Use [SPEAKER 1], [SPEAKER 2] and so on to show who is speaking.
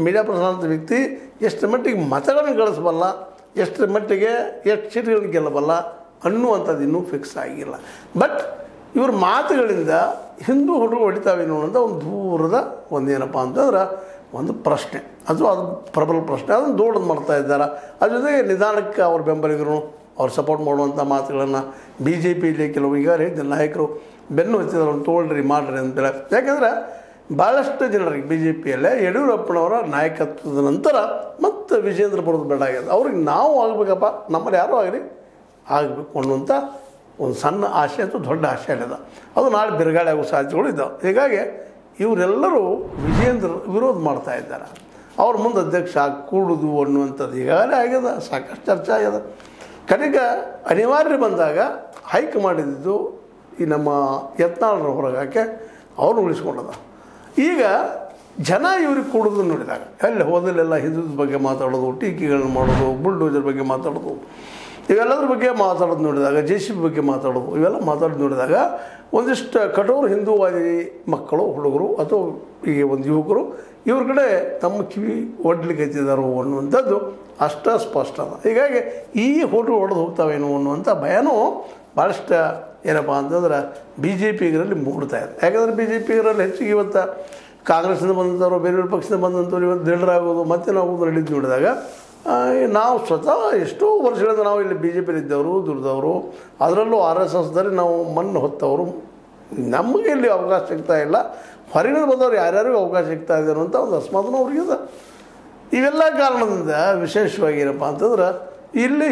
[SPEAKER 1] Media person ಅಂತ ವ್ಯಕ್ತಿ ಎಷ್ಟು ಮಟ್ಟಿಗೆ ಮತಗಳನ್ನು ಗಳಿಸಬಲ್ಲ, ಎಷ್ಟು ಮಟ್ಟಿಗೆ ಎಷ್ಟು ಸೀಟ್ಗಳನ್ನು ಗೆಲ್ಲಬಲ್ಲ ಅನ್ನುವಂಥದ್ದು ಇನ್ನೂ ಫಿಕ್ಸ್ ಆಗಿಲ್ಲ. ಬಟ್ ಇವ್ರ ಮಾತುಗಳಿಂದ ಹಿಂದೂ ಹುಡುಗರು ಹೊಡಿತಾವೇನೋ ಅನ್ನೋಂಥ ಒಂದು ದೂರದ ಒಂದೇನಪ್ಪ ಅಂತಂದ್ರೆ ಒಂದು ಪ್ರಶ್ನೆ, ಅದು ಪ್ರಬಲ ಪ್ರಶ್ನೆ. ಅದನ್ನು ದೊಡ್ಡದು ಮಾಡ್ತಾ ಇದ್ದಾರೆ. ಅದ್ರ ಜೊತೆಗೆ ನಿಧಾನಕ್ಕೆ ಅವ್ರ ಬೆಂಬಲಿಗರು ಅವ್ರು ಸಪೋರ್ಟ್ ಮಾಡುವಂಥ ಮಾತುಗಳನ್ನು ಬಿ ಜೆ ಪಿಯಲ್ಲಿ ಕೆಲವು ಈಗ ನಾಯಕರು ಬೆನ್ನು ಹಚ್ಚಿದ್ರು, ತೋಳ್ರಿ ಮಾಡಿರಿ ಅಂತೇಳಿ. ಯಾಕೆಂದರೆ ಭಾಳಷ್ಟು ಜನರಿಗೆ ಬಿ ಜೆ ಪಿಯಲ್ಲೇ ಯಡಿಯೂರಪ್ಪನವರ ನಾಯಕತ್ವದ ನಂತರ ಮತ್ತು ವಿಜೇಂದ್ರ ಬರೋದು ಬೇಡ ಆಗಿದೆ. ಅವ್ರಿಗೆ ನಾವು ಆಗಬೇಕಪ್ಪ, ನಮ್ಮಲ್ಲಿ ಯಾರೂ ಆಗಲಿ ಆಗಬೇಕು ಅನ್ನುವಂಥ ಒಂದು ಸಣ್ಣ ಆಸೆ ಅಥವಾ ದೊಡ್ಡ ಆಸೆ ಅಲ್ಲದ. ಅದು ನಾಳೆ ಬಿರುಗಾಳಿ ಆಗೋ ಸಾಧ್ಯತೆಗಳು ಇದ್ದಾವೆ. ಹೀಗಾಗಿ ಇವರೆಲ್ಲರೂ ವಿಜೇಂದ್ರ ವಿರೋಧ ಮಾಡ್ತಾ ಇದ್ದಾರೆ. ಅವ್ರ ಮುಂದೆ ಅಧ್ಯಕ್ಷ ಕೂಡುದು ಅನ್ನುವಂಥದ್ದು ಈಗಾಗಲೇ ಆಗ್ಯದ, ಸಾಕಷ್ಟು ಚರ್ಚೆ ಆಗ್ಯದ. ಕಡೆಗೆ ಅನಿವಾರ್ಯ ಬಂದಾಗ ಹೈಕ್ ಮಾಡಿದ್ದು ಈ ನಮ್ಮ ಯತ್ನಾಳರ ಹೊರಗಾಕೆ ಅವ್ರನ್ನ ಉಳಿಸ್ಕೊಂಡದ. ಈಗ ಜನ ಇವ್ರಿಗೆ ಕೂಡುದು ನೋಡಿದಾಗ ಅಲ್ಲಿ ಹೋದಲ್ಲೆಲ್ಲ ಹಿಂದುತ್ವದ ಬಗ್ಗೆ ಮಾತಾಡೋದು, ಟೀಕೆಗಳನ್ನು ಮಾಡೋದು, ಬುಲ್ಡೋಜರ್ ಬಗ್ಗೆ ಮಾತಾಡೋದು, ಇವೆಲ್ಲದ್ರ ಬಗ್ಗೆ ಮಾತಾಡೋದು ನೋಡಿದಾಗ, JCB ಬಗ್ಗೆ ಮಾತಾಡೋದು, ಇವೆಲ್ಲ ಮಾತಾಡೋದು ನೋಡಿದಾಗ ಒಂದಿಷ್ಟು ಕಠೋರ ಹಿಂದೂವಾದಿ ಮಕ್ಕಳು, ಹುಡುಗರು ಅಥವಾ ಈಗ ಒಂದು ಯುವಕರು ಇವ್ರ ಕಡೆ ತಮ್ಮ ಕಿವಿ ಒಡ್ಲಿಕ್ಕೆ ಹಚ್ಚಿದಾರೋ ಅನ್ನುವಂಥದ್ದು ಅಷ್ಟ ಸ್ಪಷ್ಟ ಅದ. ಹೀಗಾಗಿ ಈ ಹೋಟೆಲ್ ಹೊಡೆದು ಹೋಗ್ತಾವೇನೋ ಅನ್ನುವಂಥ ಭಯನೂ ಭಾಳಷ್ಟು ಏನಪ್ಪ ಅಂತಂದ್ರೆ ಬಿ ಜೆ ಪಿಗರಲ್ಲಿ ಮೂಡ್ತಾ ಇದೆ. ಯಾಕಂದರೆ ಬಿ ಜೆ ಪಿಗರಲ್ಲಿ ಹೆಚ್ಚಿಗೆ ಇವತ್ತು ಕಾಂಗ್ರೆಸ್ಸಿಂದ ಬಂದಂಥವ್ರು, ಬೇರೆ ಬೇರೆ ಪಕ್ಷದಿಂದ ಬಂದಂಥವ್ರು ಇವತ್ತು ಲೀಡರಾಗೋದು ಮತ್ತೇನಾಗೋದು ನಡೆದು ನೋಡಿದಾಗ ನಾವು ಸ್ವತಃ ಎಷ್ಟೋ ವರ್ಷಗಳಿಂದ ನಾವು ಇಲ್ಲಿ ಬಿ ಜೆ ಪಿಲಿದ್ದವರು, ದುಡ್ದವರು, ಅದರಲ್ಲೂ RSSದಲ್ಲಿ ನಾವು ಮಣ್ಣು ಹೊತ್ತವರು, ನಮಗೆ ಇಲ್ಲಿ ಅವಕಾಶ ಸಿಗ್ತಾ ಇಲ್ಲ. ಹೊರಗಿನ ಬಂದವರು ಯಾರ್ಯಾರಿಗೂ ಅವಕಾಶ ಸಿಗ್ತಾ ಇದೆ ಅನ್ನೋಂಥ ಒಂದು ಅಸ್ಮಾತ್ನೂ ಅವ್ರಿಗೆ ಇದೆ. ಇವೆಲ್ಲ ಕಾರಣದಿಂದ ವಿಶೇಷವಾಗಿ ಏನಪ್ಪ ಅಂತಂದ್ರೆ ಇಲ್ಲಿ